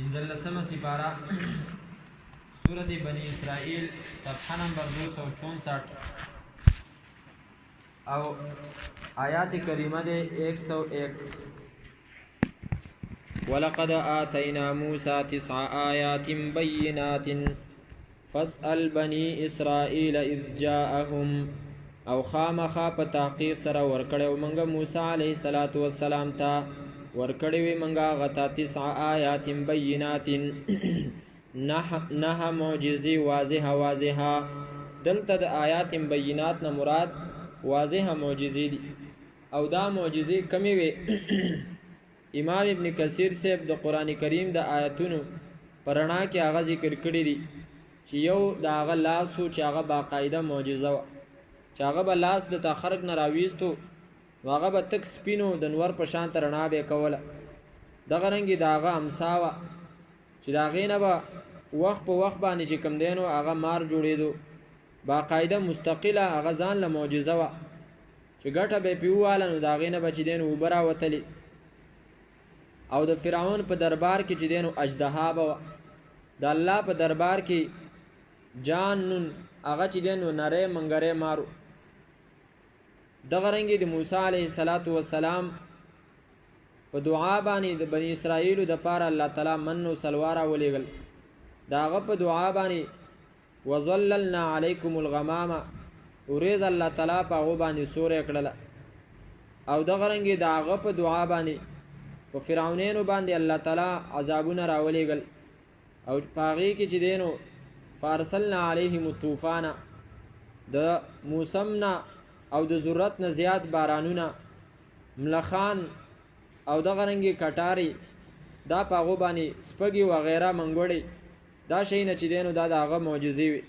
انزلسمه سپارہ سورت بنی اسرائیل صفحہ نمبر 264 او آیات کریمہ دے 101 وَلَقَدْ آتَيْنَا مُوسَى 9 آيَاتٍ بَيِّنَاتٍ فَاسْأَلْ بَنِي إِسْرَائِيلَ إِذْ جَاءَهُمْ او خامخا په تحقیق سره ورکړیو منګه موسی علیه السلام ته ورکړی وی منګه غتا 9 آیات بینات نه معجزې واضحه دلته د آیات بینات نه مراد واضحه معجزې دي او دا معجزې کمی وي امام ابن کثیر صاحب د قران کریم د آیاتونو پرانا کې هغه ذکر کړی دي چې یو د هغه لاسو چې هغه باقاعده معجزه و چې هغه به لاس د تخرج نه راويستو هغه به تک سپینو د نور په شان ترنا به کوله دغه رنګي داغه امساوه چې داغې نه به وخت په وخت باندې چې کم دینو هغه مار جوړېدو باقاعده مستقله هغه ځان له معجزه و چې ګټه به پیواله نو داغې نه به چې دینو وبرا وتلی او د فرعون په دربار کې چې دینو اجدها به د الله په دربار کې جانن هغه چې دینو نره منګره مارو دغه رنګي د موسی علیه السلام په دعا باندې د بنی اسرائیل د پاره الله تعالی منو سلوارا ولېګل داغه په دعا باندې وظللنا علیکم الغمام ورز الله تعالی په غو باندې سورې کړل او دغه رنګي داغه په دعا باندې په فرعونانو باندې الله تعالی عذابونه راولېګل او پاغي کې چې دینو فارسلنا علیهم الطوفان د موسمنا او د ضرورت نه زیات بارانونه ملخان او د غرنګي کټاری دا پاغو باندې سپګي و غیره منګوړي دا شي نه چې دینو دا دغه معجزې وي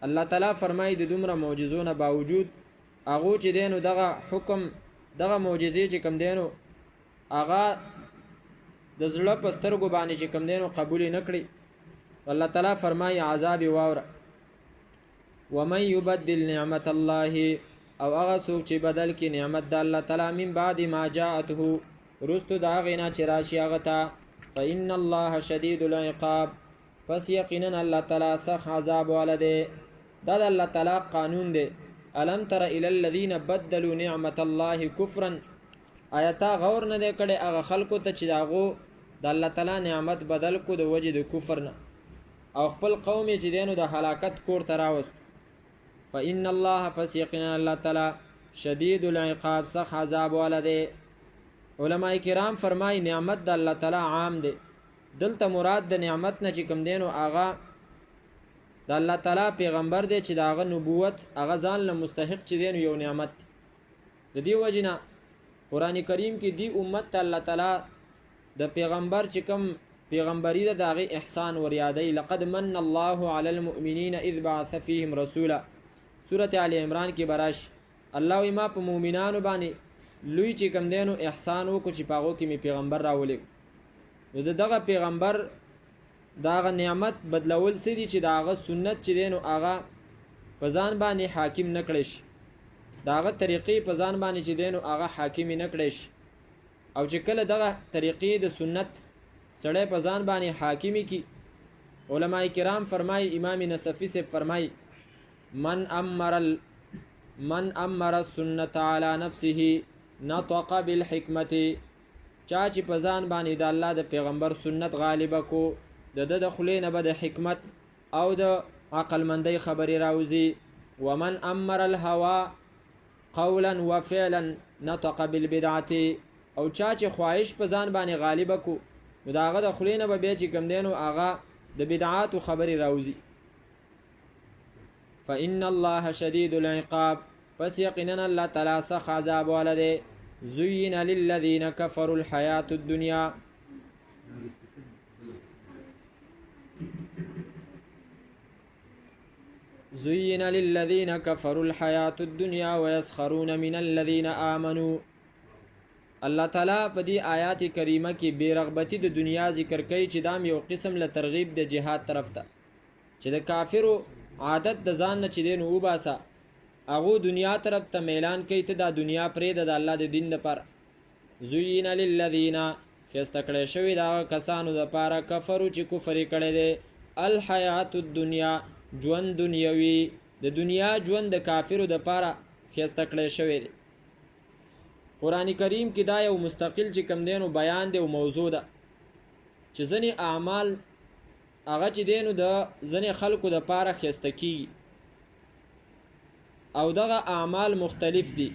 الله تعالی فرمایي د دومره معجزونو باوجود هغه چې دینو دغه حکم دغه معجزې چې کم دینو هغه د زړه پسترګو باندې چې کم دینو قبول نه کړی الله تعالی فرمایي عذاب واور ومن يبدل نعمت الله او هغه څوک چې بدل کی نعمت د الله تعالی من بعد ما جاءته رستو دا غینا چې راشي هغه ته فإن الله شدید العقاب پس یقینا الله تعالی سخت عذاب والده دا د الله تعالی قانون دی الم تر الى الذين بدلوا نعمت الله كفرا آیتا غور نه دی کړي هغه خلکو ته چې داغو د الله تعالی نعمت بدل کو د وجه د کفر نه او خپل قوم چې دینو د هلاکت کور تراوست فإن الله فسيقنا الله تعالی شدید العقاب سخت عذاب والده علماء کرام فرمای نعمت د الله تعالی عام دی دلته مراد د نعمت نه چې کم دینو آغا د الله تعالی پیغمبر دی چې داغه نبوت هغه ځان له مستحق چې دینو یو نعمت د دې وجنه قران کریم کې دی امت ته الله تعالی د پیغمبر چې کم پیغمبري د داغه احسان ور یادې لقد من الله على المؤمنين اذ بعث فيهم رسولا سورۃ آل عمران کې براش الله ما په مؤمنانو باندې لوی چې کم دینو احسان وکړي چې پاغو کې می پیغمبر راولې نو دغه پیغمبر داغه نعمت بدلول سدي چې داغه سنت چې دینو هغه په ځان باندې حاکم نکړي شي داغه طریقې په ځان باندې چې دینو هغه حاکم نکړي شي او چې کله دغه طریقې د سنت سړی په ځان باندې حاکمی کی علماء کرام فرمای امام نصفی سے فرمای من امر السنت على نفسه نطق بالحکمت چا چې په ځان باندې د الله د پیغمبر سنت غالبه کو د خلینه به د حکمت او د عقل مندۍ خبري راوزی ومن امر الهوى قولا وفعلا نطق بالبدعه او چا چې خواهش په ځان باندې غالبه کو نو داغه د خلینه به چې کم دینو آغا د بدعات خبري راوزی فإن الله شدید العقاب پس یقینا الله تعالی سخت عذاب والده زين للذين كفروا الحياة الدنيا زين للذين كفروا الحياة الدنيا ويسخرون من الذين آمنوا الله تعالی په دې آیات کریمه کې بیرغبتی د دنیا ذکر کوي چې دام یو قسم له ترغیب د جهاد طرف ته چې د کافرو عادت د ځان نه چې دین وباسه اغو دنیا طرف ته اعلان کوي ته د دنیا پرې د الله د دین لپاره زین للذین خسته کړی شوی دا کسانو دپاره کفرو چې کفر یې کړی دی الحیات الدنیا ژوند دنیوي د دنیا ژوند د کافرو دپاره خسته کړی شوی دی قرآن کریم کې دا یو مستقل چې کم دی نو بیان دی او موضوع ده چې ځینې اعمال هغه چې دی نو د ځینې خلکو دپاره خسته کیږي او دغه اعمال مختلف دي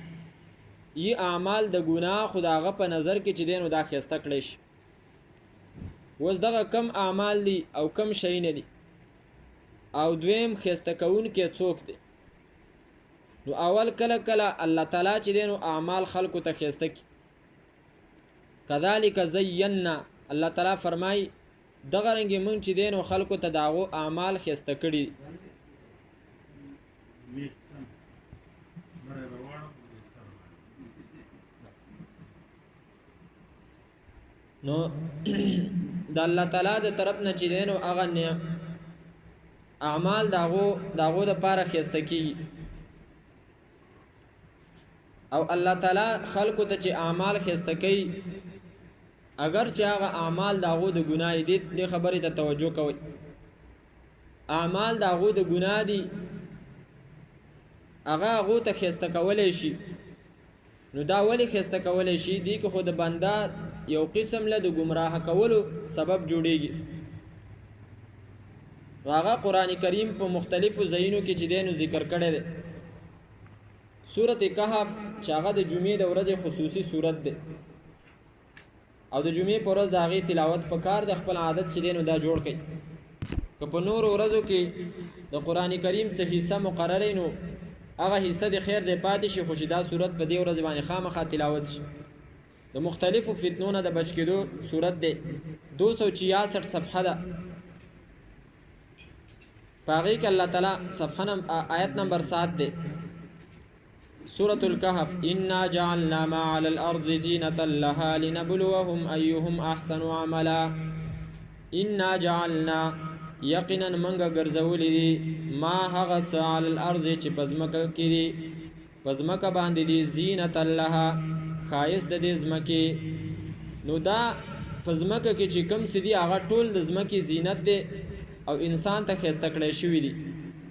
ی اعمال د ګناه خو د هغه په نظر کې چې دی نو دا خسته کړی شي اوس دغه کم اعمال دي او کم شیونه دي او دویم خسته کوونکی څوک دی نو اول کله کله الله تعالی چې دی نو اعمال خلکو ته خسته کی کذالک زینا الله تعالی فرمای دغه رنګې مونږ چې دی نو خلکو ته د هغو اعمال خسته کړي نو د الله تعالی د طرف نه چې دی نو هغه اعمال داغو دپاره خسته کیږي او الله تعالی خلکو ته چې اعمال خسته کوي اگر چې هغه اعمال داغو د ګناه دي دې خبرې ته توجه کوئ اعمال داغو د ګناه دي هغه ته خسته کولی شي نو دا ولې خسته کولی شي دی که خو د بنده یو قسم له د ګمراه کولو سبب جوړیږي نو هغه قرآن کریم په مختلفو ځایونو کې چې دی نو ذکر کړی دی سورت کهف چې هغه د جمعې د ورځې خصوصي سورت دی او د جمعې په ورځ د هغې تلاوت په کار د خپل عادت چې دی نو دا جوړ کړي که په نورو ورځو کې د قرآن کریم څه حصه مقرره نو هغه حصه د خیر دی پاتې شي خو چې دا صورت په دې ورځ باندې خامخا تلاوت شي د مختلفو فتنو نه د بچ کېدو صورت دی 266 صفحه ده په هغې کې الله تعالی صفحه آیت نمبر 7 دی سورة الكهف إنا جعلنا ما على الأرض زينة لها لنبلوهم أيهم أحسن عملا إنا جعلنا يقنا منغا غرزولی دی ما هغس على الأرض چې پزمکه کې دی پزمکه باندې دی زینة لها خایس د دې زمکه نو دا پزمکه کې چې کم سدي هغه ټول د زمکه زینت دی او انسان ته خسته کړی شوی دی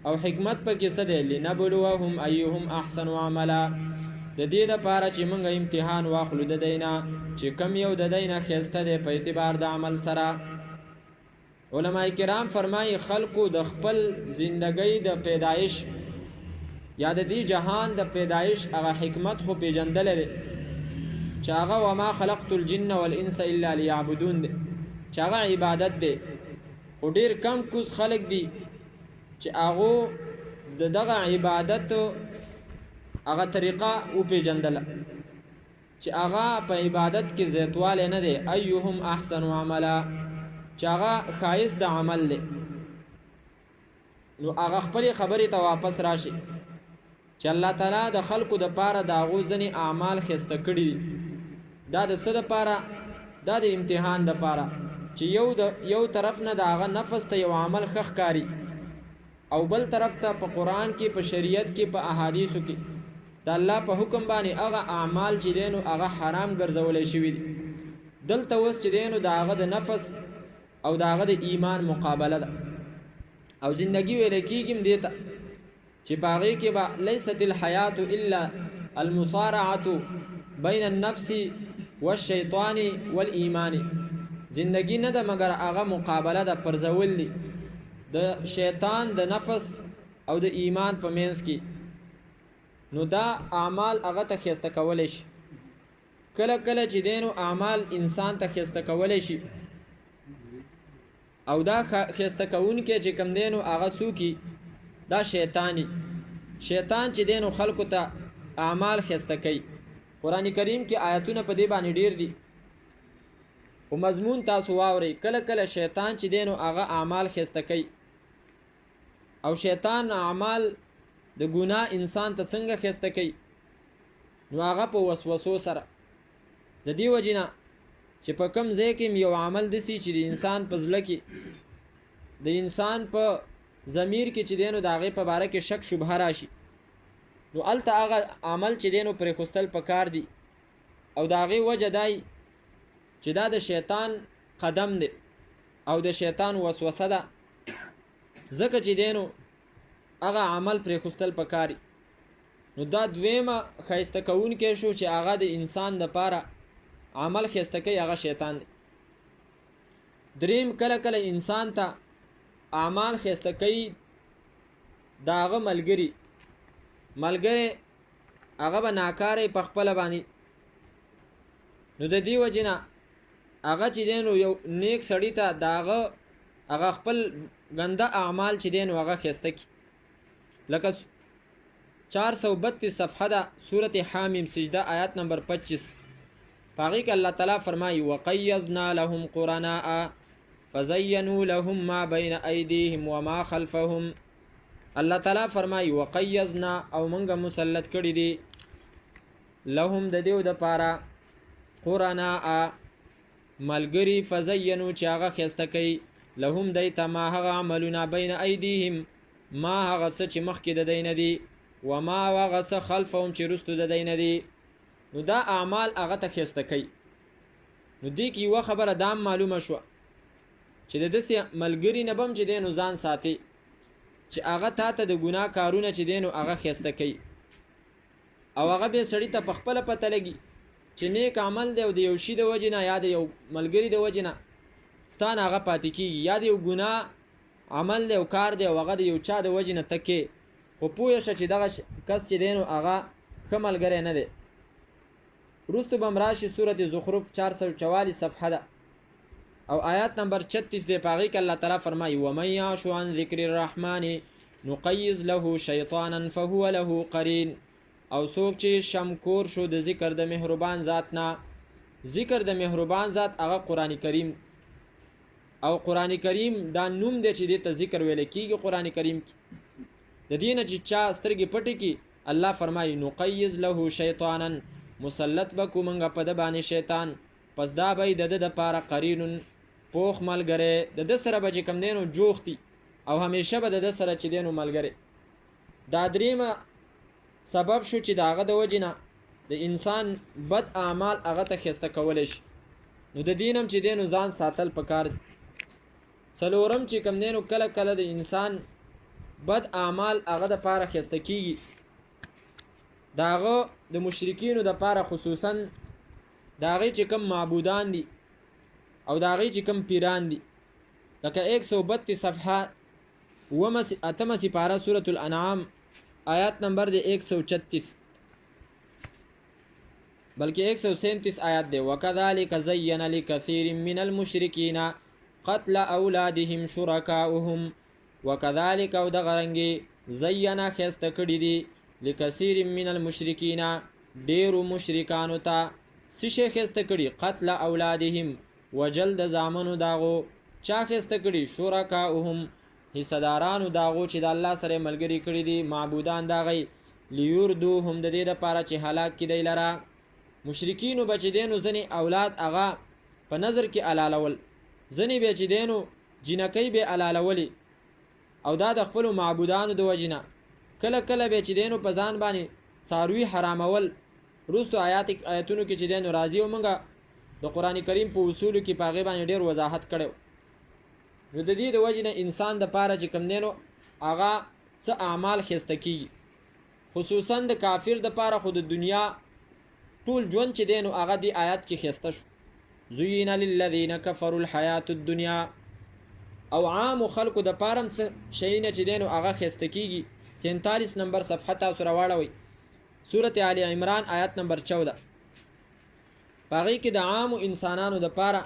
او حکمت په کې څه دی لنبلوهم ایهم احسن عملا د دې لپاره چې موږ امتحان واخلو د دینه چې کم یو د دینه خسته دی په اعتبار د عمل سره علما کرام فرمایي خلقو د خپل زندګۍ د پیدایش یا د دې جهان د پیدایش هغه حکمت خو پیژندل دی چې هغه وما خلقت الجن والانس الا ليعبدون دی چې هغه عبادت دی خو ډیر کم کوز خلق دی چې هغه دغه عبادت هغه طریقه او پیژندل چې هغه په عبادت کې زیاتواله نه دی ایهم احسن عملا چې هغه خایس د عمل دی نو هغه خپل خبرې ته واپس راشي چې الله تعالی د خلقو د پاره د هغو ځینې اعمال خسته کړي دي دا د څه دپاره دا د امتحان دپاره چې یو طرف نه د هغه نفس ته یو عمل ښه ښکاري او بل طرف ته په قرآن کې په شریعت کې په احادیثو کې د الله په حکم باندې هغه اعمال چې دی نو هغه حرام ګرځولی شوي دي دلته اوس چې دی نو د هغه د نفس او د هغه د ایمان مقابله ده او زندگی ویل کېږي دې ته چې په هغې کې به لیست الحیات الا المصارعة بین النفس والشیطان والایمان زندگی نه ده مگر هغه مقابله ده پرځول دي د شیطان د نفس او د ایمان په منځ کې نو دا اعمال هغه ته خسته کولی شي کله کله چې دی نو اعمال انسان ته خسته کولی شي او دا خسته کوونکی چې کم دی نو هغه څوکي دا شیطانی شیطان چې دی نو خلکو ته اعمال خسته کوي قرآن کریم کې آیتونه په دې باندې ډیر دي او مضمون تاسو واورئ کله کله شیطان چې دی نو هغه اعمال خسته کوي او شیطان اعمال د ګناه انسان ته څنګه خسته کوي نو هغه په وسوسو سره د دې وجې نه چې په کم ځای کې یو عمل داسې چې د انسان په زړه کې د انسان په ضمیر کې چې دی نو د هغې په باره کې شک شبهه راشي نو هلته هغه عمل چې دی نو پرېښودل پکار دي او د هغې وجه دای چې دا د شیطان قدم دی او د شیطان وسوسه ده، ځکه چې دینو هغه عمل پرې خوستل پکاري. نو دا دویمه ښایسته کوونکی شو چې هغه د انسان دپاره عمل ښایسته کوي، هغه شیطان دی. دریم کله کله انسان ته اعمال ښایسته کوي د هغه ملګري هغه به ناکاره په خپله باندې. نو د دې وجې نه هغه چې دی نو یو نیک سړي ته د هغه خپل ګنده اعمال چې دی نو هغه ښایسته کړي. لکه 432 صفحه ده سورت حامیم سجده آیات نمبر 25، په هغې کې الله تعالی فرمایي وقیضنا لهم قرناء فزینوا لهم ما بین ایدیهم وما خلفهم. الله تعالی فرمایي وقیضنا او منګه مسلط کړي دي لهم د دیو د پاره قرناء ملګری فزینوا چې هغه ښایسته کوي لهم دی ته ما هغه عملونه بین ایدیهم ما هغه څه چې مخکې د دی نه دي وما هغه څه خلفهم چې رستو د دی نه دي. نو دا اعمال هغه ته ښایسته کوي. نو دې کې یوه خبره دا معلومه شوه چې د داسې ملګري نه به هم چې دی نو ځان ساتي چې هغه تا ته د ګناه کارونه چې دی نو هغه ښایسته کوي، او هغه بیا سړي ته په خپله پته لګي چې نیک عمل دی او د یو شي د وجې نه یا د یو ملګري د وجې نه ستا نه هغه پاتې کېږي، یا د یو ګناه عمل دی او کار دی او هغه د یو چا د وجې نه ته کې، خو پوه شه چې دغه کس چې دی نو هغه ښه ملګری نه دی. وروستو به م راشي صورت زخرف 444 صفحه ده او آیات نمبر 36 دی، په هغې کې الله تعالی فرمایي ومن یعش عن ذکر الرحمن نقیض له شیطانا فهو له قرین. او څوک چې شمکور شو د ذکر د مهربان ذات نه، ذکر د مهربان ذات هغه قرآن کریم، او قرآن کریم دا نوم دی چې دې ته ذکر ویل کېږي. قرآن کریم کې د دې نه چې چا سترګې پټې کړي الله فرمایي نقیض له شیطانا مسلط به کو منګه په ده باندې شیطان، پس دا به د ده دپاره قرینون پوخ ملګری، د ده سره به چې کوم دی نو جوختي او همیشه به د ده سره چې دی نو ملګری. دا دریمه سبب شو چې د هغه د وجې نه د انسان بد اعمال هغه ته ښایسته کولی شي. نو د دین هم چې دی نو ځان ساتل پکار دی. څلورم چې کوم دی نو کله کله د انسان بد اعمال هغه دپاره ښایسته کېږي د هغه د مشرکینو دپاره، خصوصا د هغې چې کوم معبودان دي او د هغې چې کوم پیران دي. لکه 132 صفحه 8 سپاره سورة الانعام آیات نمبر دی 136 بلکہ 137 آیات دی وَكَذَلِكَ زَيَّنَ لِكَثِيرٍ مِّنَ الْمُشْرِكِينَ قَتْلَ أَوْلَادِهِمْ شُرَكَاؤُهُمْ وَكَذَلِكَ او دغرنګي زَيَّنَ ښایسته کړي دي لِكَثِيرٍ مِّنَ الْمُشْرِكِينَ ډېرو مشرکانو ته څه شی ښایسته کړي قتل اولادهم وجل د زامنو داغو. چا ښایسته کړي شرکاؤهم حصهدارانو داغو چې د الله سره ملګري کړي دي معبودان داغی لیوردوهم د دې دپاره چې هلاک کړي دی لره. مشرکینو به چې دی نو ځینې اولاد هغه په نظر کې حلالول، ځینې بیا چې دی نو جینکۍ به حلالولې او دا د خپلو معبودانو د وجې نه. کله کله به چې دی نو په ځان باندې څاروي حرامول. وروستو آیاتونو کې چې دی نو راځي او موږ د قرآن کریم په اصولو کې په هغې باندې ډېر وضاحت کړی. نو د دې د وجې نه انسان دپاره چې کوم دی نو هغه څه اعمال ښایسته کېږي، خصوصا د کافر دپاره خو د دنیا ټول ژوند چې دی نو هغه دې آیات کې ښایسته شو. زُیِّنَ لِلَّذِینَ کفروا الحیات الدنیا. او عامو خلکو دپاره هم څه شیونه چې دی نو هغه ښایسته کېږي. 47 نمبر صفحه تاسو راواړوئ سورت آل عمران آیات نمبر 14 په هغې کې د عامو انسانانو دپاره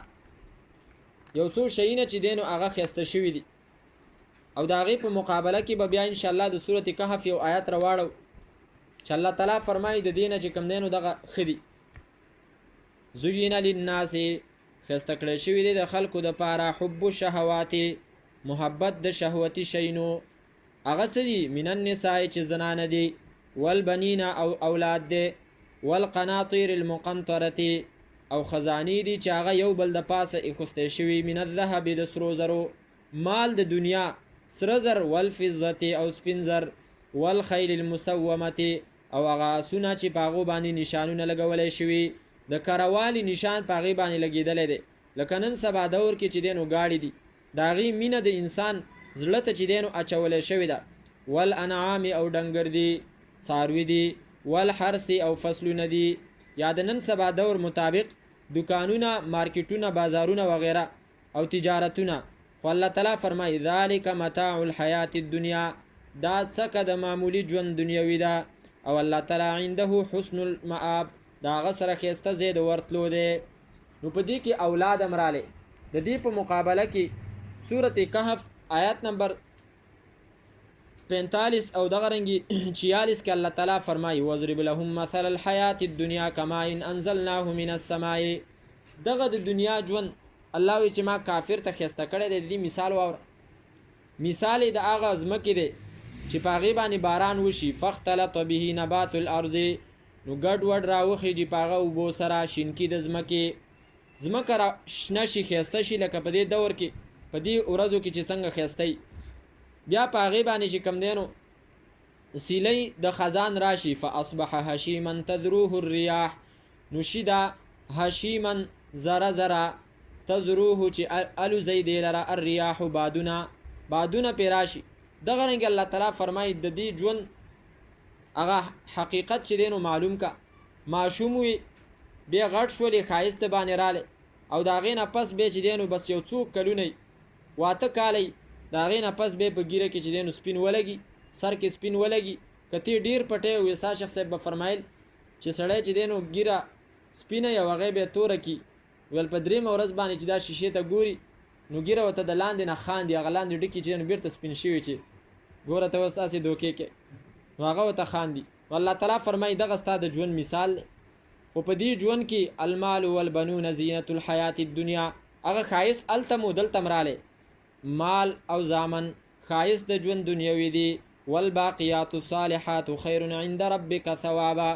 یو څو شیونه چې دی نو هغه ښایسته شوي دي، او د هغې په مقابله کې به بیا انشاءالله د سورت کهف یو آیات راواړو چې الله تعالی فرمایي د دې نه چې کوم دی نو دغه ښه دي. زُیِّنَ لِلنَّاسِ ښایسته کړی شوي دی د خلکو دپاره حب الشهوات محبت د شهوتي شیونو. هغه څه دي من النساء چې زنانه دي والبنین او اولاد دی والقناطیر المقنطرة او خزانی دي چې هغه یو بل د پاسه ایښوستی شوي من الذهب د سرو زرو مال د دنیا سره زر والفضة او سپین زر والخیل المسومة او هغه آسونه چې په هغو باندې نشانونه لګولی شوي د کروالي نشان په هغې باندې لګېدلی دی. لکه نن سبا دور کې چې دی نو ګاډي دي، د هغې مینه د انسان زړه ته چې دی نو اچولی شوې ده. والانعام او ډنګر دي، څاروي دي، والحرث او فصلونه دي، یا د نن سبا دور مطابق دکانونه، مارکیټونه، بازارونه وغیره او تجارتونه. خو الله تعالی فرمایي ذالک متاع الحیات الدنیا، دا څکه د معمولی ژوند دنیوي ده. او الله تعالی عنده حسن المآب، دا هغه سره ښایسته ځای د ورتلو دی. نو په دې کې اولاد هم رالی. د دې په مقابله کې سورت کهف آیات نمبر 45 او دغه رنګي 46 کې الله تعالی فرمایي واضرب لهم مثل الحیات الدنیا کما ان انزلناه من السماء. دغه د دنیا ژوند الله وی چې ما کافر ته ښایسته کړی دی. د دې مثال واوره. مثال د هغه ځمکې دی چې په هغې باندې باران وشي، فاختلط به نبات الارض، نو ګډ وډ راوخیږي په هغه اوبو سره شینکي د ځمکې. ځمکه را شنه شي، ښایسته شي، لکه په دې دور کې په دې ورځو کې چې څنګه ښایسته وي. بیا په هغې باندې چې کوم دی نو سیلی د خزان راشي، فاصبح هشیما تذروه الریاح، نو شي دا هشیما زره زره، تذروه چې الوزی دی لره الریاح بادونه پې راشي. دغه رنګ الله تعالی فرمایي د دې ژوند هغه حقیقت چې دی نو معلوم کا. ماشوم وي بیا غټ شولې، ښایست باندې رالی، او د هغې نه پس بیا چې دی نو بس یو څو کلونه واته کالی، د هغې نه پس بیا په ګیره کې چې دی نو سپین ولګي، سر کې سپین ولګي. که تی ډېر پټی وي، ستا شیخ صاحب به فرمایل چې سړی چې دی نو ګیره سپینه یو هغې بیا توره کي، ویل په درېیمه ورځ باندې چې دا شیشې ته ګوري نو ګیره ورته د لاندې نه خاندي، هغه لاندې ډکي چې دی نو بېرته سپین شوي چې ګوره ته اوس هسې دوکې کې، نو هغه ورته خاندي. الله تعالی فرمایي دغه ستا د ژوند مثال دی. خو په دې ژوند کې المال والبنون زینت الحیات الدنیا، هغه ښایست هلته مو دلته م رالی، مال او زامن ښایست د ژوند دنیوي دی. والباقیات الصالحات خیر عند ربک ثوابا،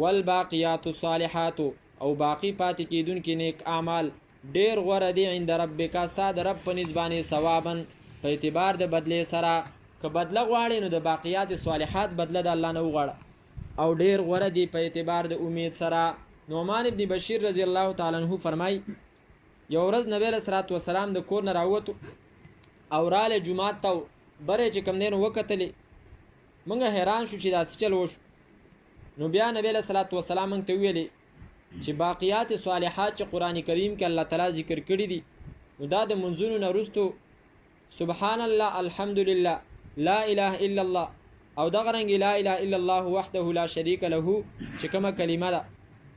والباقیات الصالحات او باقی پاتې کېدونکي نیک اعمال ډېر غوره دي عند ربک، ستا د رب په نسبت باندې ثوابا، په اعتبار د بدلې سره. که بدله غواړې نو د باقیات صالحات بدله د الله نه وغواړه، او ډېر غوره دي په اعتبار د امید سره. نعمان ابن بشیر رضی الله تعالی عنه فرمایي یو ورځ نبی علیه الصلاة والسلام د کور نه راووتو او رالی جومات ته، بره چې کوم دی نو وکتلې، موږ حیران شو چې داسې چل وشو. نو بیا نبی علیه الصلاة والسلام موږ ته وویلې چې باقیات صالحات چې قرآن کریم کې الله تعالی ذکر کړي دي، نو دا د منځونو نه وروستو سبحان الله، الحمدلله، لا اله الا الله، او دغه رنګ لا اله الا الله وحده لا شریک له چې کومه کلمه ده،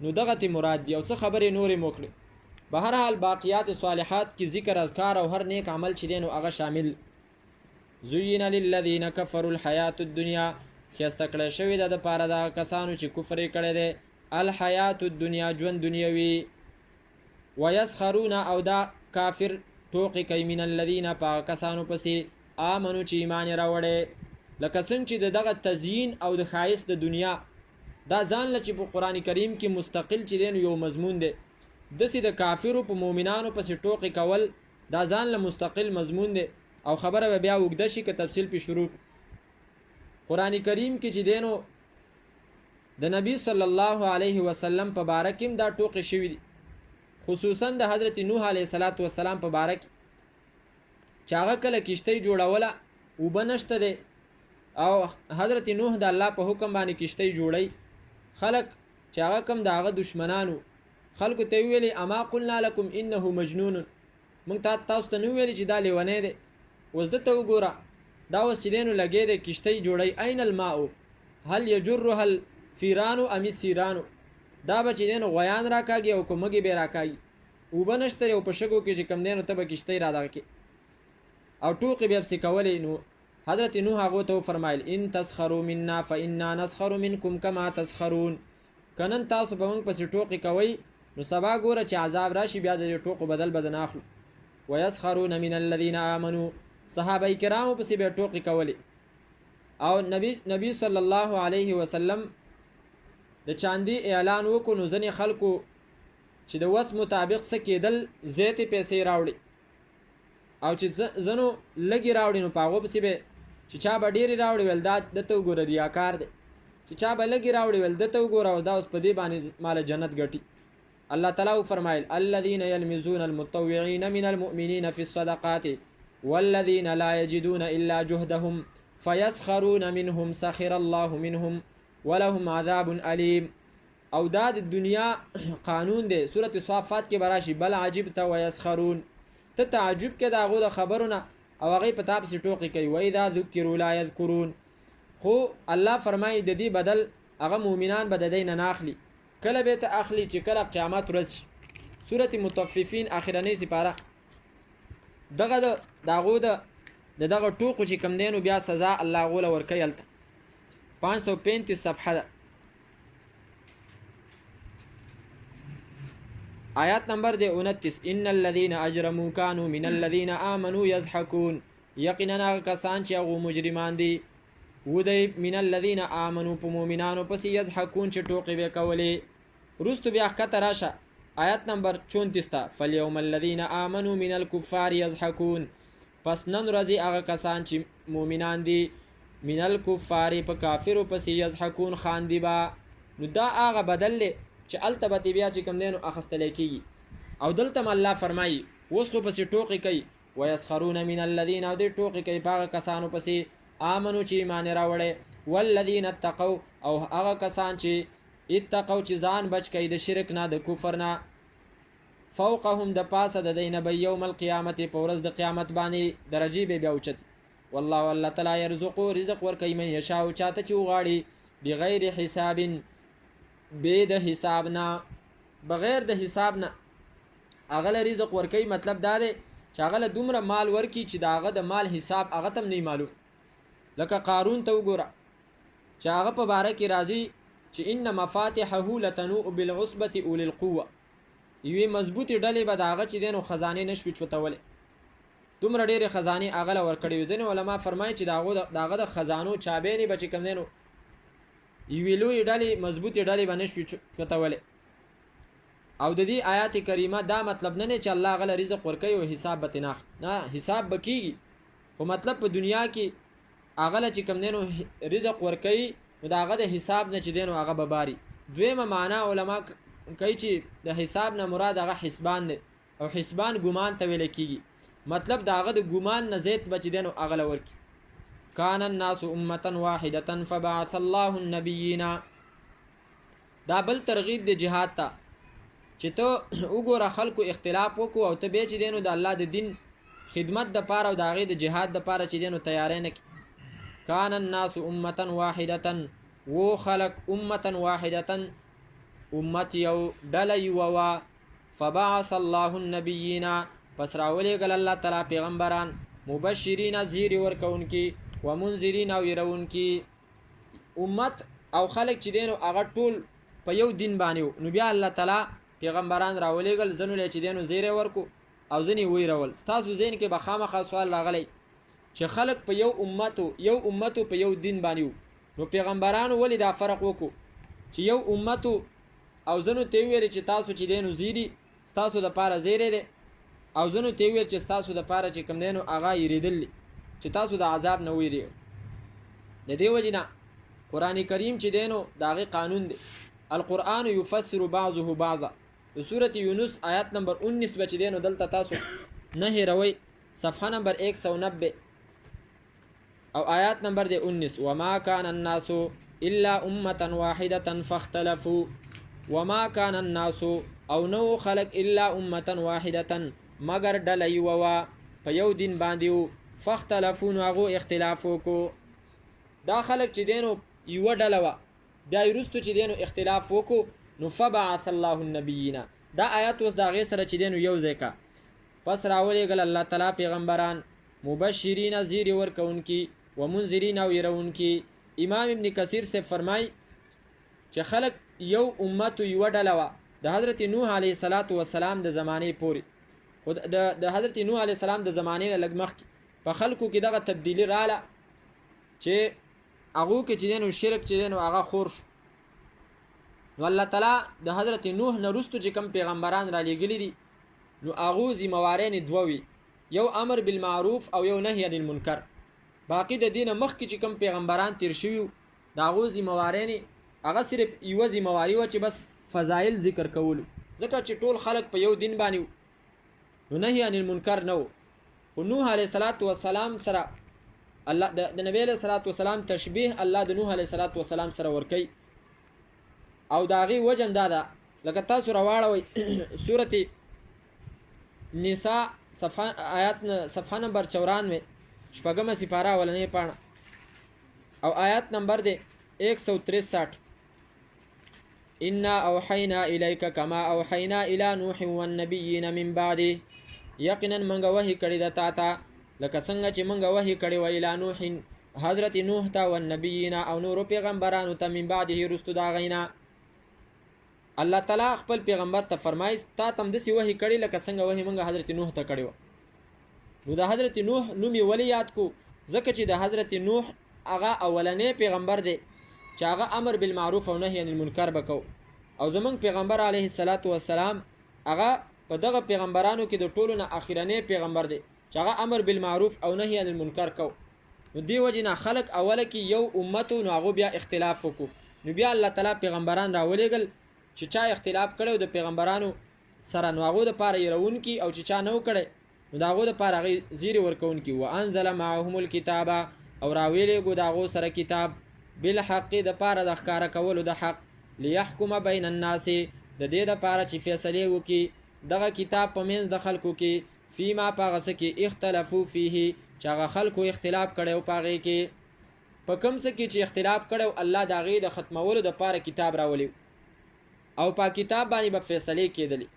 نو دغه تی مراد دی. او څه خبرې نورې مو کړې. به هر حال باقیات صالحات کې ذکر، اذکار او هر نیک عمل چې دی نو هغه شامل. زین للذین کفروا الحیات الدنیا، ښایسته کړی شوې ده دپاره د کسانو چې کفر یې کړی دی، الحیات الدنیا ژوند دنیوي. ویسخرون او دا کافر ټوقې کوي من الذین په هغه کسانو پسې آمنو چې ایمان یې راوړی. لکه څنګه چې دغه تزیین او د ښایست د دنیا دا ځان له چې په قرآن کریم کې مستقل چې دی نو یو مضمون دی، داسې د کافرو په مؤمنانو پسې ټوقې کول دا ځان له مستقل مضمون دی. او خبره به بیا اوږده شي که تفصیل پې شروع. قرآن کریم کې چې دی نو د نبی صلی الله علیه وسلم په باره کې هم دا ټوقې شوي دي، خصوصا د حضرت نوح علیه السلام په باره کې چې هغه کله کشتۍ جوړوله اوبه نشته دی، او حضرت نوح د الله په حکم باندې کشتۍ جوړی. خلق چې هغه کم د هغه دشمنانو خلکو ته ویلي اما قلنا لکم انه مجنون، موږ تاسو ته نه ویلي چې دا لیونی دی. اوس دته وګوره، دا اوس چې دی نو لګی دی کشتۍ جوړی. این الماء هل یجرها الفیران ام السیران، دا به چې دی نو غویان راکاږي او که مږې به راکاږي. اوبه نشته او په شګو کې چې کم دی نو ته به کشتۍ را دغه کې او ټوقې بیا پسې کولې. نو حضرت نوح هغو ته وفرمایل ان تسخروا منا فانا نسخر منکم کما تسخرون، که نن تاسو به موږ پسې ټوقې کوئ نو سبا ګوره چې عذاب راشي بیا د دې ټوقو بدل به نه اخلو. ویسخرون من الذین آمنوا، صحابه کرامو پسې بیا ټوقې کولې. او نبی صلی الله علیه وسلم د چاندي اعلان وکړو، نو ځینې خلکو چې د وس مطابق څه کېدل زیاتې پیسې راوړي، او چې ځنو لږې راوړي نو په هغو پسې به چې چا به ډېرې راوړي ویل دا دته وګوره ریاکار دی، چې چا به لږې راوړي ویل دته وګوره او دا اوس په دې باندې ماله جنت ګټي. الله تعالی فرمایل الذين يلمزون المتطوعين من المؤمنين في الصدقات والذين لا يجدون الا جهدهم فيسخرون منهم سخر الله منهم ولهم عذاب الیم. او دا د دنیا قانون دی. سورۃ صافات کې براشي بل عجبت ويسخرون، ته تعجب کې دا غو د خبرونه او هغه په تاب سي ټوکی کوي. و اذا ذکروا لا یذکرون، خو الله فرمایي د دې بدل هغه مؤمنان به د دین نه اخلي، کله به ته اخلي چې کله قیامت ورځ شي. سورۃ مطففین اخرنی سپاره دغه داغو دغه ټوکو چې کم دینو بیا سزا الله غوله ورکوي. هلته 535 صفحه ده. آیات نمبر دی 29 ان الذين اجرموا كانوا من الذين امنوا يضحكون، یقینا کسان چې هغه مجرمان دي ودی من الذين امنوا په مؤمنانو پس يضحكون چې ټوکې به کولې. رستو بیا ښکته راشه آیات نمبر 34 ته فاليوم الذين امنوا من الكفار يضحكون، پس نن ورځې هغه کسان چې مؤمنان دي من الكفار په کافرو پس يضحكون خاندي با. نو دا هغه بدل دی چې التبت بیا چې کوم دینو اخستل کیږي. او دلته الله فرمایي اوس خو پس ټوکې کوي ويسخرون من الذين، او دې ټوکې کوي هغه کسانو پسې آمنو چې ایمان راوړي والذین اتقوا، او هغه کسان چې اتقوا چې ځان بچ کړي د شرک نه د کفر نه. فوقهم د پاسه د دینه به یوم القیامت په ورځ د قیامت باندې درجې به بیا اوچت. والله الله تعالی يرزق رزق ورکوي من یشاء چاته چې وغواړي بغیر حساب، به د حساب نه، بغیر د حساب نه هغه رزق ورکوي. مطلب دا دی چې هغه دومره مال ورکي چې داغه د مال حساب هغه تم نه معلوم. لکه قارون ته وګوره چې هغه په باره کې راځي چې ان مفاتحه لتنوء بالعصبة اولي القوه، یوې مضبوطی ډلې به داغه چې دینو خزانه نشوي چوتولې. دومره ډېرې خزانه هغه ورکړي. ځینې علما فرمایي چې داغه د خزانو چابېنې به چې کوم دینو یوې لوی ډلې مضبوطی ډلې به نشوي چوتولې. او د دې آیات کریمه دا مطلب نه چې الله غل رزق ورکوي او حساب به تناخ نه، حساب بکیږي، خو مطلب په دنیا کې هغه چې کوم دینو رزق ورکوي نو داغه د حساب نه چې دینو هغه به باري. دویمه معنا علما کوي چې د حساب نه مراد هغه حسبان دی، او حسبان ګمان ته ویل کیږي. مطلب داغه د ګمان نه زیات بچ دینو هغه لورکی. کان الناس امه واحده فبعث الله النبیین، دا بل ترغیب د جهاد ته چې ته وګوره خلکو اختلاف وکړو او ته به چې دینو د الله د دین خدمت د پاره او د هغې د جهاد د پاره چې دینو تیاری نه کړي. کان الناس امه واحده، و خلق امه واحده، امت یو ډله یوه وه. فبعث الله النبیین، پس راولېږل الله تعالی پیغمبران مبشرین زیری ورکوونکي و منذرین او یرونکي. امت او خلق چې دینو هغه ټول په یو دین باندې، نو بیا الله تعالی پیغمبران راولېږل ځنو له چې دینو زیری ورکو او ځنې ویرول. ستاسو ذهن کې به خامخا سوال راغلی چې خلق په یو امتو په یو دین باندې، نو پیغمبرانو ولې دا فرق وکړو چې یو امتو او ځنو ته ویل چې تاسو چې دینو زیری ستاسو د پاره زیری دی، او ځنو ته ویل چې ستاسو د پاره چې کوم دینو هغه یریدل چې تاسو د عذاب نه ویری. د دې وجې نه قرآن کریم چې دینو داغه قانون دی. القرآن یفسر بعضه بعضا. د سورۃ یونس آیات نمبر 19 بچ دینو دلته تاسو نه هیروي، صفحه نمبر 190 او آیات نمبر دی 19 وما كان الناس الا امه واحده فاختلفوا. وما كان الناس او نو خلق الا امه واحده، مگر ډله یوه وه په یو دین باندې. فاختلفوا، نو هغو اختلاف وکړو. دا خلق چې دینو یوه ډله وه، بیا وروستو چې دینو اختلاف وکړو، نو فبعث الله النبیین. دا آیات اوس د هغې سره چې دینو یو ځای کا. پس راولېږل الله تعالی پیغمبران مبشرین زیری ورکوونکي و منذرین او یرونکي. امام ابن کثیر سے فرمای چې خلق یو امت یوه ډله وه د حضرت نوح علیه السلام د زمانې پورې. خو د حضرت نوح علیه السلام د زمانې نه لږ مخکې په خلکو کې دغه تبدیلی رااله چې هغو کې چې دینو شرک چې دینو هغه خور شو. نو الله تعالی د حضرت نوح نه وروستو چې کوم پیغمبران را لېږلي دي، نو هغو ذموارۍ دوه وي، یو امر بالمعروف او یو نهی عن المنکر. باقی د دینه مخکې چې کوم پیغمبران تیر شوي وو د هغو ذموارۍ هغه صرف یوه ذمواري وه چې بس فضایل ذکر کولو. ځکه چې ټول خلق په یو دین باندې نو نهي عن المنکر نو او نوح علیه السلام سره الله د نبی علیه السلام تشبیه الله د نوح علیه السلام سره ورکی او داغي وجم دادا لکه تاسو راواړوي سورته نساء صفحه نمبر 94 شپږمه سپاره ولنې پاڼه او آیات نمبر دی 163 انا اوحینا الیک کما اوحینا الی نوح والنبیین من بعده یقینا منګه وحی کړی د تا ته لکه څنګه چې منګه وحی کړی و الی نوح حضرت نوح ته والنبیین او نور پیغمبرانو ته من بعده رستو دا غینا الله تعالی خپل پیغمبر ته فرمایي تا تم دسی وحی کړی لکه څنګه وحی منګه حضرت نوح ته کړی و نو د حضرت نوح نوم ولی یاد کو ځکه چې د حضرت نوح هغه اولنې پیغمبر دی چې هغه امر بالمعروف او نهی عن المنکر وکاو او زمونږ پیغمبر علیه السلام هغه په دغه پیغمبرانو کې د ټولو نه اخیرنی پیغمبر دی چې هغه امر بالمعروف او نهی عن المنکر کو نو دی وجنه خلق اوله کې یو امت نو هغه بیا اختلاف وکړو نو بیا الله تعالی پیغمبران راولېګل چې چا اختلاف کړو د پیغمبرانو سره نو هغه د پاره يرون کی او چې چا نو کړي نو داغه د پاره زیری ورکون کی وانزل معهم الكتاب او راویلې ګو داغه سره کتاب بالحق د پاره د ښکارا کولو د حق ليحكم بين الناس د دې د پاره چې فیصله وکي دغه کتاب په منځ د خلکو کې فيما پاغه کې اختلافو فيه چې هغه خلکو اختلاف کړي او پاغه کې په کوم څه کې چې اختلاف کړي الله داغه د ختمولو د پاره کتاب راولي او په کتاب باندې به فیصله کېدلی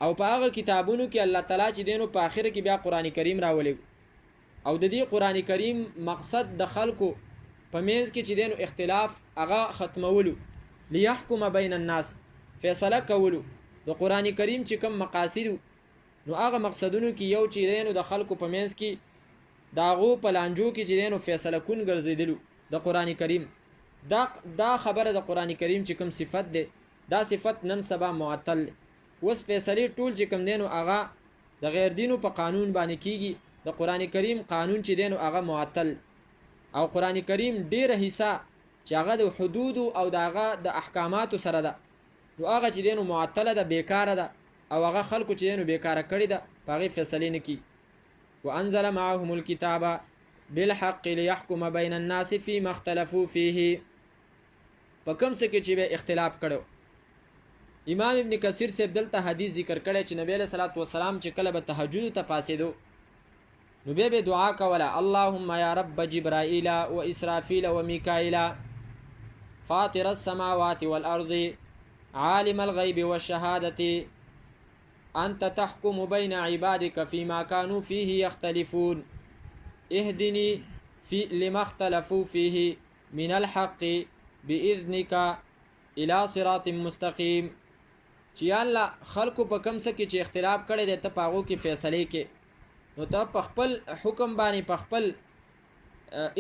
او په هغه کتابونو کې الله تعالی چې دینو په اخر کې بیا قران کریم راولي او د دې قران کریم مقصد د خلکو په منځ کې چې دینو اختلاف هغه ختمولو ليحكم بين الناس فیصله کولو د قران کریم چې کوم مقاصد نو هغه مقصدونو کې یو چې دینو د خلکو په منځ کې داغو په لانجو کې چې دینو فیصله کون ګرځیدلو د قران کریم دا خبره د قران کریم چې کوم صفت ده دا صفت نن سبا معطل وس فیصله ټول چې کوم دینو هغه د غیر دینو په قانون باندې کیږي د قران کریم قانون چې دینو هغه معطل او قران کریم ډیره حصہ چې هغه د حدود او دغه د احکاماتو سره ده نو هغه چې دینو معطله ده بیکاره ده او هغه خلکو چې دینو بیکاره کړی ده هغه فیصله نه کی وانزل معهم الكتاب بالحق ليحكم بين الناس فيما اختلفوا فيه په کوم څه کې چې به اختلاف کړو امام ابن کثیر صاحب دلته حدیث ذکر کړی چې نبی له صلوات و سلام چې کله به تهجد ته پاسېدو نو به دعا کوله اللهم یا رب جبرائیل و اسرافیل و میکائیل فاطر السماوات والارض عالم الغیب والشهادة انت تحكم بين عبادك فيما كانوا فيه يختلفون اهدني لما اختلفوا فيه من الحق باذنك الى صراط مستقيم چې الله خلکو په کم څه کې چې اختلاف کړي د تپاغو کې فیصله کې نو ته په خپل حکم باندې په خپل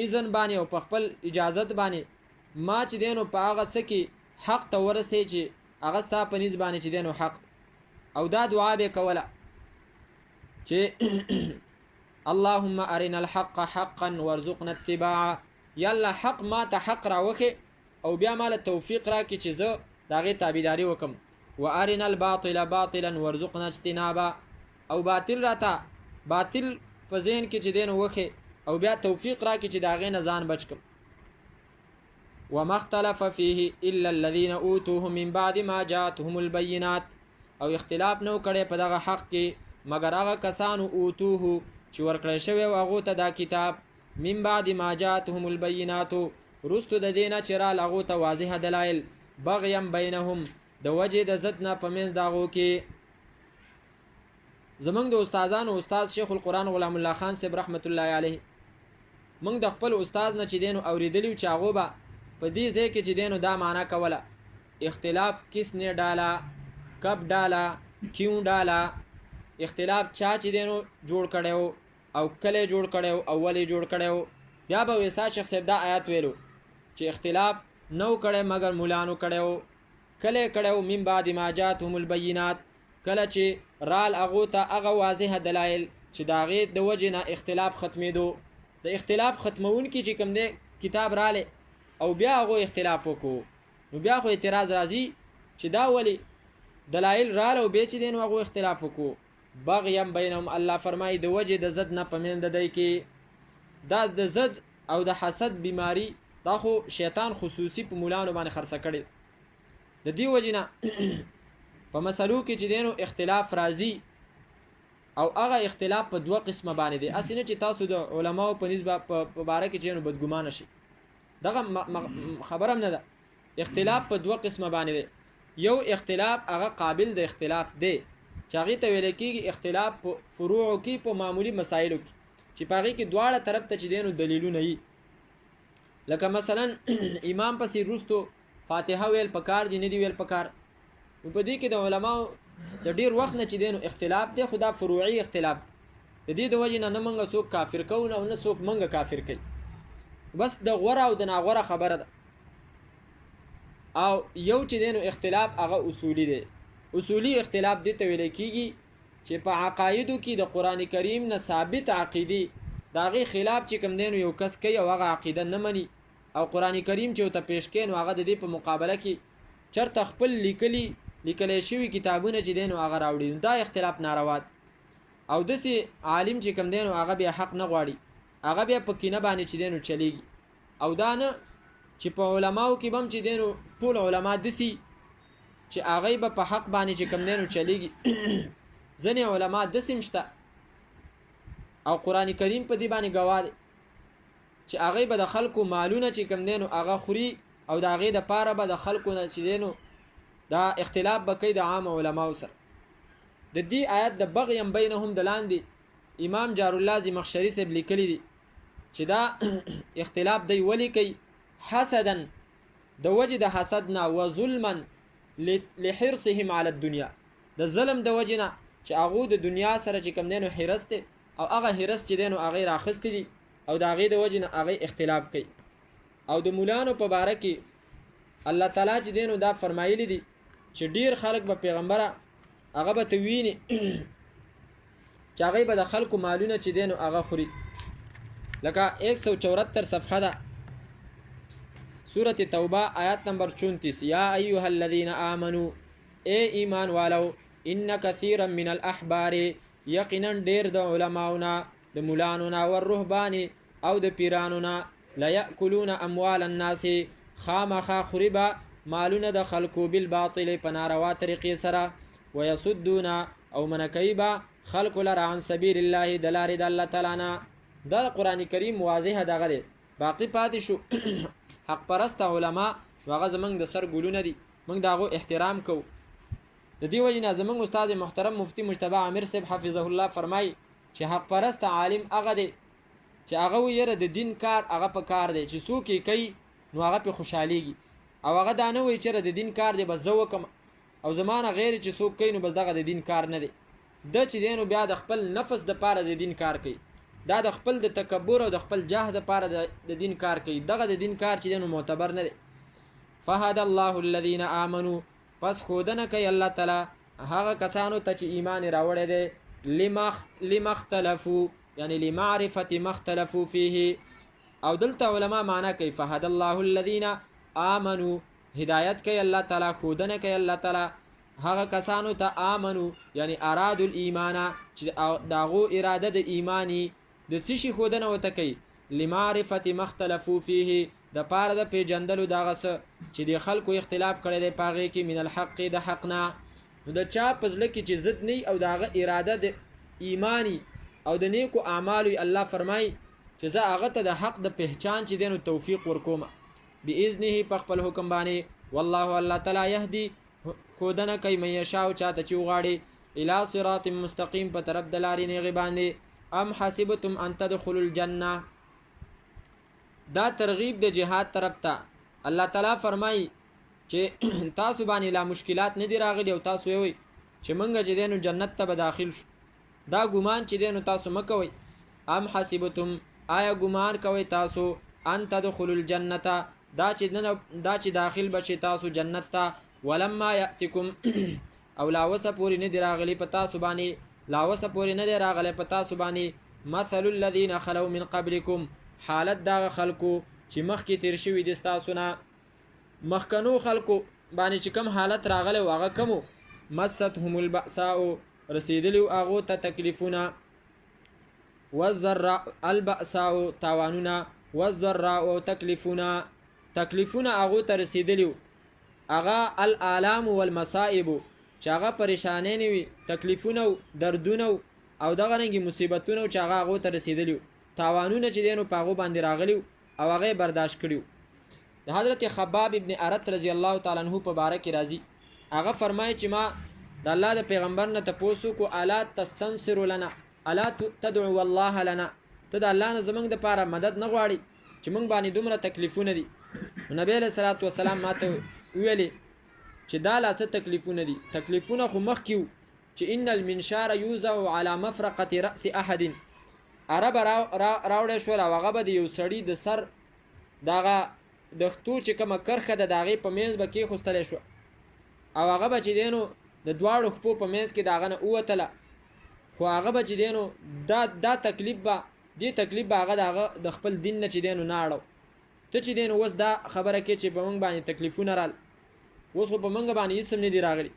اذن باندې او په خپل اجازت باندې ما چې دینو په هغه څه کې حق ته ورسې چې هغه ستا په نسبت باندې چې دینو حق او دا دعا به کوله چې اللهم ارنا الحق حقا وارزقنا اتباعه یلا حق ما ته حق راوخه او بیا مال توفیق را کی چې زه داغه تابعداري وکم وارنا الباطل باطلا وارزقنا اجتنابه او باطل راته باطل په ذهن کې چې دین وخه او بیا توفیق را کی چې داغه نه ځان بچکم وما اختلف فيه الا الذين اوتوه من بعد ما جاءتهم البينات او اختلاف نو کړي په دغه حق کې مگر هغه کسانو اوتوه چې ورکړی شوی او هغه ته دا کتاب من بعد ما جاءتهم البينات رستو د دینه چرال هغه ته واضح دلایل بغیم بینهم د وجه د زدنا پمنځ داغو کې زمنګ د استادانو استاد شیخ القرآن غلام الله خان صاحب رحمت الله علیه موږ د خپل استاد نه چې دینو اوریدلی چې هغه به په دې ځای کې چې دینو دا معنا کوله اختلاف کس نه ډالا کب ډالا کیوں ډالا اختلاف چا چې دینو جوړ کړو او کله جوړ کړو اولی جوړ کړو بیا به وسا شیخ صاحب دا آیات ویلو چې اختلاف نو کړي مگر مولانو کړو کله کړو من بعد ما جاءتهم البينات کله چې رال اغه ته هغه واضح دلایل چې داغه د وجنه اختلاف ختمېدو د اختلاف ختمون کې چې کوم دی کتاب رااله او بیا هغه اختلاف وکړو نو بیا خو اعتراض راځي چې دا ولی دلایل رااله او به چې دین هغه اختلاف وکړو بغیم بینهم الله فرمایي د وجه د زد نه پمند دی کې دا د زد او د حسد بیماری دا خو شیطان خصوصي په مولانو باندې خرڅ کړي د دې وجه نه په مسلو کې چې دینو اختلاف راځي او هغه اختلاف په دوه قسمه باندې دی اسنه چې تاسو د علماو په نسبت په باره کې چې نو بدګمان شي دغه خبره نه ده اختلاف په دوه قسمه باندې دی یو اختلاف هغه قابل د اختلاف دی چې هغه ته ویل کېږي اختلاف په فروع کې په معمولی مسایلو کې چې پاره کې دواړه طرف ته چې دینو دلیلونه وي لکه مثلا امام پسې روستو فاتحه ویل پکار دي نه دی ویل پکار په دې کې د علماو د ډیر وخت نه چې دینو اختلاف دی خدا فروعي اختلاف د دې د وجه نه منګه څوک کافر کوي او نه څوک منګه کافر کوي بس د غوړه او د ناغوړه خبره ده او یو چې دینو اختلاف هغه اصولی دی اصولی اختلاف دې ته ویل کېږي چې په عقایدو کې د قران کریم نه ثابت عقیده داغه خلاف چې کوم دینو یو کس کوي او هغه عقیده نه مني او قران کریم چې ته پیش کین هغه د دې په مقابله کې چرته خپل لیکل شوی کتابونه چې دینو هغه راوړي دا اختلاف ناروا او دسي عالم چې کوم دینو هغه به حق نه غواړي هغه به په کینه باندې چې دینو چلیږي او دا نه چې په علماو کې بم چې دینو ټول علما دسي چې هغه به په حق باندې چې کوم دینو چلیږي ځنې علما دسي مشته او قران کریم په دې باندې گواه دی چې هغه به د خلکو مالونه چې کوم دینو هغه خوري او د هغه د پاره به د خلکو نه چې دینو دا اختلاف بکې د عام علماو سره د دې آیت د بغیم بینهم دلاندې امام جار الله زمخشری صاحب لیکلی دي چې دا اختلاف دی ولی کوي حسدا د وجه د حسدنا و ظلما لحرصهم على الدنيا د ظلم د وجه نه چې هغه د دنیا سره چې کوم دینو حرس دي او هغه حرس چې دینو هغه راخست دي او د هغه د وجه نه هغه اختلاف کوي او د مولانو په باره کې الله تعالی چې دینو دا فرمایلی دي چې ډیر خلک به پیغمبره هغه به تویني چې هغه به د خلکو مالونه چې دینو هغه خوري لکه 174 صفحه ده سورة توبه آیات نمبر 34 یا ایها الذين آمنوا اے ایمان والو ان كثيرا من الاحبار یقینا ډیر د علماونا د مولانونا والرهبان او د پیرانونا لا یاکلون اموال الناس خامخا خربا مالونه د خلکو بالباطل په ناروا طریقې سره ويصدون او منکیبا خلق لرا عن سبیل الله دلار د الله تعالی نه دا قران کریم واضح دغه دی باقی پاتې شو حق پرست علما هغه زمنګ د سر ګلونه دي موږ داغو احترام کوو د دې وجه نه زمنګ استاد محترم مفتی مجتبی عامر صاحب حفظه الله فرمای چې حق پرست عالم هغه دی چې هغه ویره د دین کار هغه په کار دی چې څوک یې کوي نو هغه په خوشحاليږي او هغه دا نه وی چې د دین کار دی بس زه وکم او زمانه غیر چې څوک کوي نو بس دغه د دین کار نه دی د چې دینو بیا د خپل نفس د پاره د دین کار کوي دا د خپل د تکبر او د خپل جاه د پاره د دین کار کوي دغه د دین کار چې دینو معتبر نه دی فهد الله الذين امنوا پس خودنه کوي الله تعالی هغه کسانو ته چې ایمان راوړی دی لمختلفو یعنی لمعرفه مختلفو فيه او دلته علما معنا کوي فهد الله الذين امنوا هدایت کوي الله تعالی خودنه کوي الله تعالی هغه کسانو ته امنو یعنی اراد الايمان چې داغو اراده د ایمانی د سشي خودنه وته کوي لمعرفه مختلفو فيه د پاره د پیجندلو دغه څه چې د خلکو اختلاف کړي د پاغه کې من الحق د حقنا نو د چا پزله کې چې ضد نه او دغه اراده د ایمانی او د نیکو اعمالو الله فرمای چې زه هغه ته د حق د پہچان چې دینو توفیق ورکوم باذنه په خپل حکم باندې والله الله تعالی يهدي خودنه کوي مې شاو چاته چې وغاړي الى صراط مستقيم په طرف د لارې نه غبانې ام حسبتم ان تدخلوا الجنه دا ترغیب د جهاد طرف ته الله تعالی فرمایي چې تاسو باندې لا مشکلات نه دی راغلي او تاسو وي چې مونږ چې دینو جنت ته به داخل شو دا ګمان چې دینو تاسو مکوئ ام حسبتم آیا ګمان کوي تاسو ان تدخلوا الجنه دا چې داخل بشي تاسو جنت ته ولما یاتکم او لا وسه پوری نه دی راغلی پتا سبانی لا وسه پوری نه دی راغلی پتا سبانی مثل الذين خلو من قبلكم حالت دا خلکو چې مخکې تیر شوی دي تاسو نه مخکنو خلکو باندې چې کم حالت راغلی واغه کمو مستهم البأساء رسیدلیو هغو ته تکلیفونه، والضراء البأساء تاوانونه، والضراء تکلیفونه هغو ته رسیدلیو، هغه الآلام والمصائب چې هغه پریشانۍ نه وي، تکلیفونه دردونه او دغه رنګې مصیبتونه چې هغه هغو ته رسیدلیو، تاوانونه چې دی نو په هغو باندې راغلیو او هغه یې برداشت کړیو. د حضرت خباب ابن ارت رضی الله تعالی عنہ په باره کې راځي، هغه فرمایي چې ما د الله د پیغمبر نه تپوس وکړو الا تستنصر لنا الا تدعو الله لنا، ته د الله نه زموږ دپاره مدد نه غواړي چې موږ باندې دومره تکلیفونه دي. نبی علیه الصلاة والسلام ماته ویلې چې دا لا څه تکلیفونه دي، تکلیفونه خو مخکې وو چې ان المنشار یوزع على مفرقة رأس احد، عرب راوړی شول او هغه به د یو سړي د سر دغه د ختو چې کومه کرښه ده د هغې په منځ به کېښوستلی شوه او هغه به چې دی نو د دواړو خپو په منځ کې د هغه نه ووتله، خو هغه به چې دی نو دا تکلیف به دې تکلیف به هغه د هغه د خپل دین نه چې دی نو نه اړو. ته چې دی نو اوس دا خبره کې چې په موږ باندې تکلیفونه رال، اوس خو په موږ باندې هېڅ هم نه دي راغلي،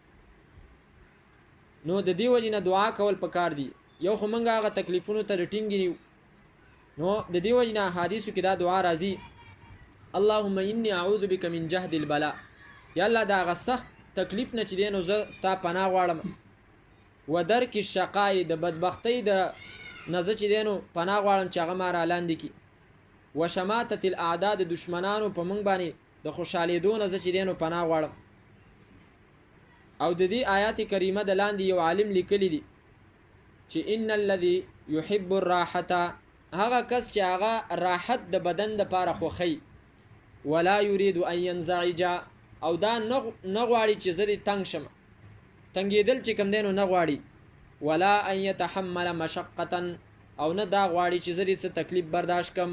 نو د دې وجې نه دعا کول پکار دي. یو خو موږ هغه تکلیفونو ته ټینګ نیو، نو د دې وجې نه حدیثو کې دا دعا راځي اللهم انی اعوذ بک من جهد البلاء، یا الله دا هغه سخت تکلیف نه چې دی نو زه ستا پناه غواړم، و درک الشقای د بدبختۍ د نه زه چې دی نو پناه غواړم چې هغه ما را لاندې کړي، و شماتة الاعداء د دشمنانو په موږ باندې د خوشحالېدو نه زه چې دی نو پناه غواړم. او د دې آیات کریمه د لاندې یو عالم لیکلی دی چې ان الذي يحب الراحة، هغه کس چې هغه راحت د بدن دپاره خوښوي، ولا يريد ان ينزعج، او دا نه غواړي چې زه دې تنګ شم، تنګېدل چې کوم دی نو نه غواړي، ولا ان يتحمل مشقة، او نه دا غواړي چې زه دې څه تکلیف برداشت کم،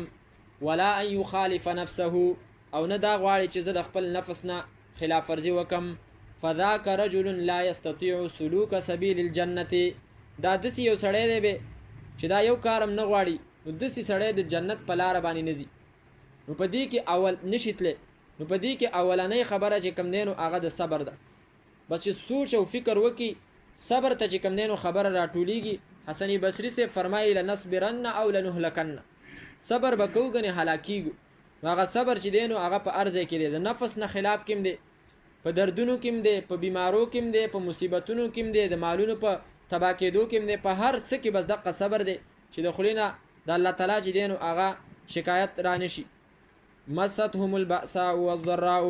ولا ان يخالف نفسه، او نه دا غواړي چې زه د خپل نفس نه خلاف ورزي وکم، فذاك رجل لا يستطيع سلوك سبيل الجنة، دا داسې یو سړی دی به چې دا یو کارم نه غواړي، نو داسې سړی د جنت په لاره باندې نه ځي. نو په دې کې اول نشي تللی، نو په دې کې اولنۍ خبره چې کوم دی نو هغه د صبر ده. بس چې سوچ او فکر وکړي صبر ته چې کوم دی نو خبره راټولیږي. حسن بصري صاحب فرمایي لنصبرن او لنهلکن، صبر به کوو ګنې هلاکیږو. نو هغه صبر چې دی نو هغه په هر ځای کې دی، د نفس نه خلاف کې دی، په دردونو کې دی، په بیمارو کې دی، په مصیبتونو کې دی، د مالونو په تباه کېدو کې دی، په هر څه کې بس دقه صبر دی چې د خولې نه د الله تعالی چې دی نو هغه شکایت را نشي. مستهم البأساء والضراء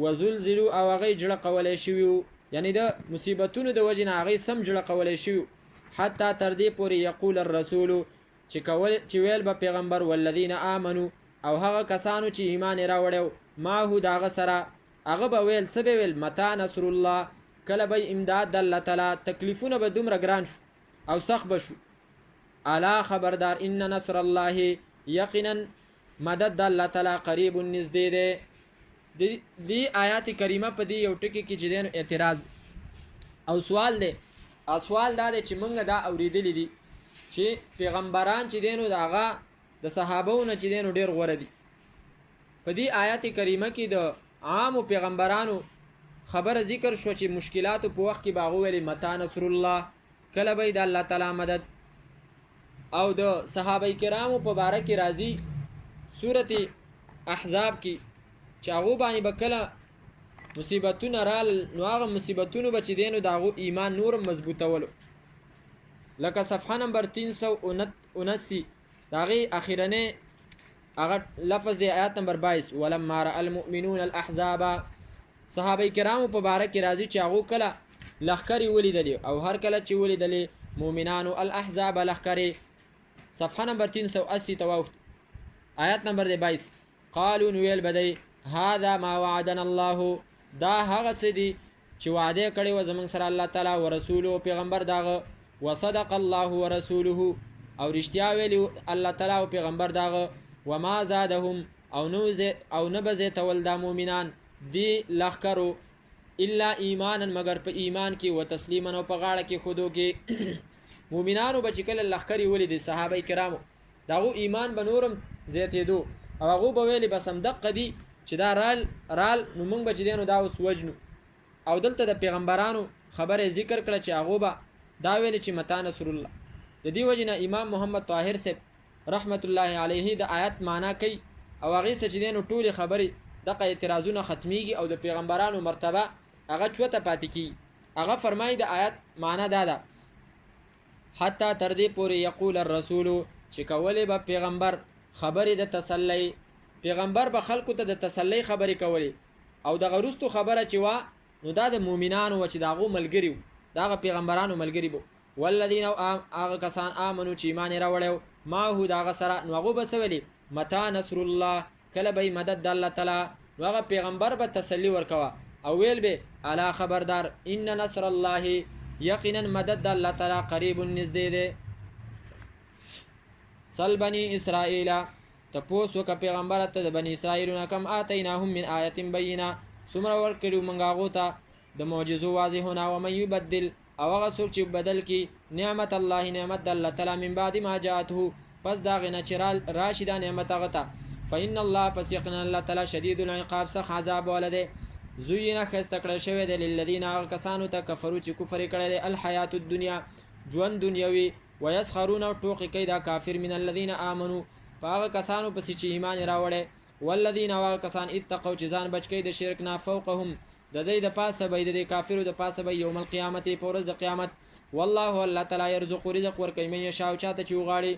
وزلزلوا، او هغې جړه قولی شوي وو، یعنی د مصیبتونو د وجې نه هغې سم جړه قولی شوي وو، حتی تر دې پورې یقول الرسول چې ویل به پیغمبر والذین آمنو، او هغه کسانو چې ایمان یې راوړی ما هو د هغه سره، هغه به ویل څه به ویل متى نصر الله، کله به امداد د الله تعالی، تکلیفونه به دومره ګران شو او سخت به شو. الا خبردار ان نصر الله، یقینا مدد د الله تعالی قریب نږدې دی. دی آیات کریمه په دې یو ټکي کې چې دی نو اعتراض او سوال دی، او سوال دا دی چې موږ دا اورېدلی دي چې پیغمبران چې دی نو د هغه د صحابو نه چې دی نو ډېر غوره دي. په دې آیات کریمه کې د عامو پیغمبرانو خبره ذکر شو چې مشکلاتو په وخت کې به هغه ویلې متى نصر الله، کله به د الله تعالی مدد. او د صحابه کرامو په باره کې راځي سورت احزاب کې چې هغو باندې به کله مصیبتونه رال، نو هغه مصیبتونو به چې دی نو د هغو ایمان نور مضبوطولو. لکه صفحه نمبر 379 د هغې اخرنۍ هغه لفظ دی آیات نمبر 22 ولما رأى المؤمنون الاحزاب. صحابه کرامو په باره کې راځي چې هغو کله لښکرې ولیدلې، او هر کله چې ولیدلې مؤمنانو الاحزاب لښکرې. صفحه نمبر 380 ته واوښت، آیات نمبر 22 قالو نو ویل به دی هذا ما وعدنا الله، دا هغه څه دي چې وعده کړی و زموږ سره الله تعالی و رسوله پیغمبر داغه، وصدق الله ورسوله، او رښتیا ویلي الله تعالی او پیغمبر داغه، وما زادهم، او نه به زیاتول دا مؤمنان دی لښکرو الا ایمانا، مگر په ایمان کې، و تسلیما، او په غاړه کې خودو کې. مؤمنانو به چې کله لښکرې ولیدې صحابه کرامو د هغو ایمان به نورم زیاتېدو، او هغو به ویلې بس همدقه دي چې دا رال نو موږ به چې دی نو دا اوس وجنو. او دلته د پیغمبرانو خبره ذکر کړه چې هغه به دا ویل چې متا نصر الله. د دې وجه نه امام محمد طاهر صاحب رحمت الله علیه د آیات معنا کوي او هغه څه چې دینو ټولي خبرې دغه اعتراضونه ختميږي او د پیغمبرانو مرتبه هغه چوته پاتې کی. هغه فرمایي د آیات معنا دا ده حتی تر دې پورې یقول الرسول چې کولې به پیغمبر خبرې د تسلی، پیغمبر به خلکو ته د تسلی خبرې کولې او د غرستو خبره چې وا نو دا د مؤمنانو و چې داغو ملګری وو، داغه پیغمبرانو ملګری وو. والذین هغه کسان آمنو چې ایمان راوړیو ما هو داغه سره نو هغه به سویلی متا نصر الله کله به مدد د الله تعالی. نو هغه پیغمبر به تسلی ورکوا او ویل به الا خبردار ان نصر الله یقینا مدد د الله تعالی قریب نزدې ده. سل بنی اسرائیل تپوس وک پیغمبر ته د بنی اسرائیلونه کم آتیناهم من آیت بینه سمره ورکړو منغه غوته د معجزو واضحونه و من یبدل او هغه څوک چې بدل کی نعمت الله نعمت الله تعالی من بعد ما جاءته پس دا غنه چرال راشد نعمت غته فإن الله پس یقینا الله تعالی شدید العقاب سخت عذاب ولده. زوینه خسته کړه شوی د للذین کسانو ته کفرو چې کفر کړي الحیات الدنیا ژوند دنیوي ويسخرون ټوق کیدا کافر من الذين امنوا فاغه کسانو پس چې ایمان راوړي والذین واغه کسان اتقوا چې ځان بچ کړي د شرک نه فوقهم د دې د پاسه به د کافرو د پاسه به یوم القیامت پورز د قیامت. والله الله تعالی يرزق رزق ورکوي من یشاء چاته چې وغاړي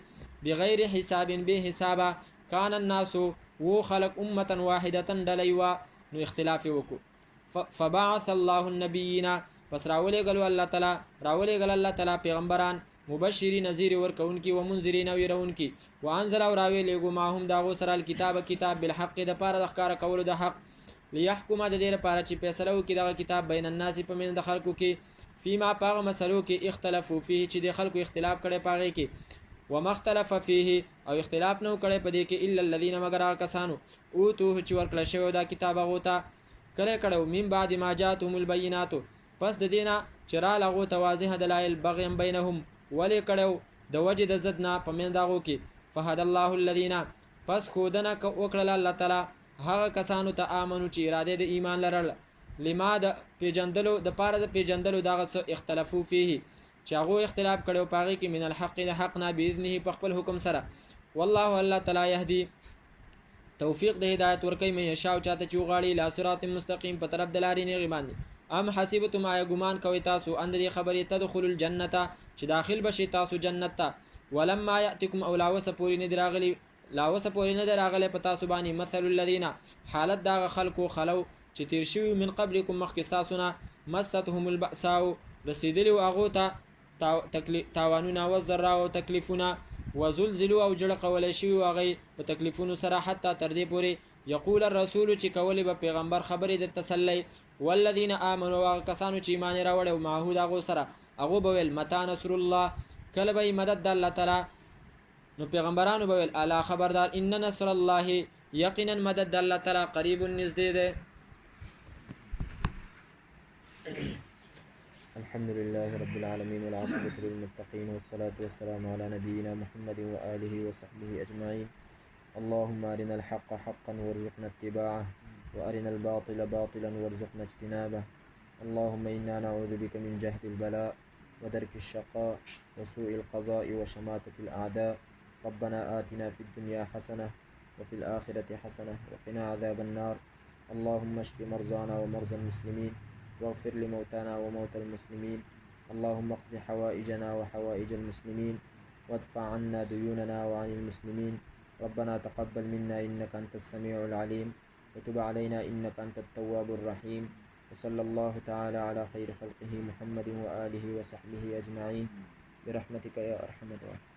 بغیر حساب به حسابا. کان الناس و خلق امه واحده دلیوا نو اختلاف وکړو فبعث الله النبیین پس راولېګل الله تعالی پیغمبران مبشرین نذیر ورکونکي و منذرین ويرونکي وانزل او راولېګو ما هم داغو سره الكتاب کتاب بالحق د پاره د ښکار کولو د حق ليحكم د دې لپاره چې فیصله وکړي دغه کتاب بین الناس په من د خلکو کې فيما پاغه مسلو کې اختلافو فيه چې د خلکو اختلاف کړي پاغه کې وما اختلف فيه او اختلاف نو کړي په دې کې الا الذين مگر کسانو او تو چې ورکړل شوی دا کتاب غوته کړو من بعد ما جاءتهم البينات پس د دینه چرا لغو توازیه دلایل بغیم بینهم ولی کړو د وجه د زدنا په من داغو کې فهد الله الذين پس خودنه وکړل الله تعالی هغه کسانو ته امنو چې اراده د ایمان لرل لما د پیجندلو د پاره د پیجندلو دغه اختلافو فيه چې هغه اختلاف کړو پاغي کې من الحق د حق نه باذنه په خپل حکم سره. والله الله تعالی يهدي توفیق د هدایت ورکوي مې شاو چاته چې وغاړي لا صراط مستقیم په طرف د لارې نه غیبان. ام حسبتم آیا ګمان کوي تاسو اند دې خبرې تدخل الجنه چې داخل بشي تاسو جنت ته ولما ياتكم او لاوس پوری نه دراغلي لاوس پوری نه دراغله په تاسو باندې مثل الذين حالت دا خلکو خلو چې تیر شوی من قبلكم مخکستاسونه مستهم البأساء رسیدلی واغو ته تاوانونه او ضرر او تکلیفونه وزلزلوا او جړه قول شي واغي په تکلیفونو سره حتی تر دې پورې یقول الرسول چې کولی به پیغمبر خبرې د تسلی والذین آمنوا وکسانو چې ایمان راوړ او معهود هغه سره هغه بویل متا نصر الله کله به مدد د الله تعالی. نو پیغمبرانو بویل الا خبردار ان نصر الله یقینا مدد د الله تعالی قریب نزدې ده. الحمد لله رب العالمين والعاقبة للمتقين والصلاة والسلام على نبينا محمد وآله وصحبه أجمعين. اللهم أرنا الحق حقا وارزقنا اتباعه وأرنا الباطل باطلا وارزقنا اجتنابه. اللهم إنا نعوذ بك من جهد البلاء ودرك الشقاء وسوء القضاء وشماتة الأعداء. ربنا آتنا في الدنيا حسنة وفي الآخرة حسنة وقنا عذاب النار. اللهم اشف مرضانا ومرضى المسلمين واغفر لموتانا وموتى المسلمين. اللهم اقض حوائجنا وحوائج المسلمين وادفع عنا ديوننا وعن المسلمين. ربنا تقبل منا إنك أنت السميع العليم وتب علينا إنك أنت التواب الرحيم. وصلى الله تعالى على خير خلقه محمد وآله وصحبه أجمعين برحمتك يا أرحم الراحمين.